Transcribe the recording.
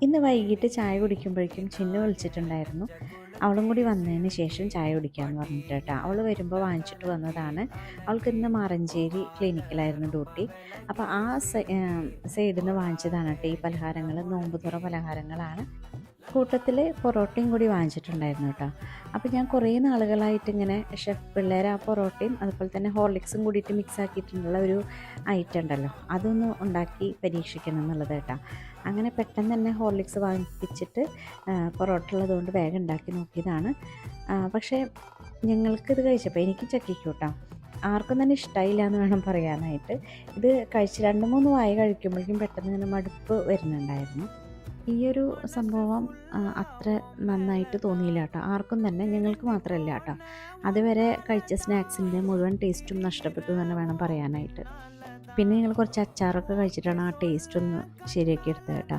ഇന്ന് വൈകിട്ട് ചായ കുടിക്കുമ്പോഴേക്കും ചിന്നു വിളിച്ചിട്ടുണ്ടായിരുന്നു. അവളും കൂടി വന്നതിന് ശേഷം ചായ കുടിക്കാമെന്ന് പറഞ്ഞിട്ട് കേട്ടോ. അവൾ വരുമ്പോൾ വാങ്ങിച്ചിട്ട് വന്നതാണ്. അവൾക്ക് ഇന്ന് മാറഞ്ചേരി ക്ലിനിക്കിലായിരുന്നു ഡ്യൂട്ടി. അപ്പോൾ ആ സൈഡിൽ നിന്ന് വാങ്ങിച്ചതാണ് കേട്ടോ ഈ പലഹാരങ്ങൾ. നോമ്പ് തുറ പലഹാരങ്ങളാണ്. കൂട്ടത്തിൽ പൊറോട്ടയും കൂടി വാങ്ങിച്ചിട്ടുണ്ടായിരുന്നു കേട്ടോ. അപ്പോൾ ഞാൻ കുറേ നാളുകളായിട്ട് ഇങ്ങനെ ഷെഫ് പിള്ളേർ ആ പൊറോട്ടയും അതുപോലെ തന്നെ ഹോർലിക്സും കൂടിയിട്ട് മിക്സ് ആക്കിയിട്ടുള്ള ഒരു ഐറ്റം ഉണ്ടല്ലോ, അതൊന്ന് ഉണ്ടാക്കി പരീക്ഷിക്കണം എന്നുള്ളത് കേട്ടോ. അങ്ങനെ പെട്ടെന്ന് തന്നെ ഹോർലിക്സ് വാങ്ങിപ്പിച്ചിട്ട് പൊറോട്ട ഉള്ളതുകൊണ്ട് വേഗം ഉണ്ടാക്കി നോക്കിയതാണ്. പക്ഷേ ഞങ്ങൾക്കിത് കഴിച്ചപ്പോൾ എനിക്ക് ചക്കിക്കും കേട്ടോ. ആർക്കും തന്നെ ഇഷ്ടമായില്ല എന്ന് വേണം പറയാനായിട്ട്. ഇത് കഴിച്ച് 2-3 വായ കഴിക്കുമ്പോഴേക്കും പെട്ടെന്ന് ഇങ്ങനെ മടുപ്പ് വരുന്നുണ്ടായിരുന്നു. ഈ ഒരു സംഭവം അത്ര നന്നായിട്ട് തോന്നിയില്ല കേട്ടോ. ആർക്കും തന്നെ, ഞങ്ങൾക്ക് മാത്രമല്ല കേട്ടോ. അതുവരെ കഴിച്ച സ്നാക്സിൻ്റെ മുഴുവൻ ടേസ്റ്റും നഷ്ടപ്പെട്ടു തന്നെ വേണം പറയാനായിട്ട്. പിന്നെ ഞങ്ങൾ കുറച്ച് അച്ചാറൊക്കെ കഴിച്ചിട്ടാണ് ആ ടേസ്റ്റ് ഒന്ന് ശരിയാക്കി എടുത്തത് കേട്ടോ.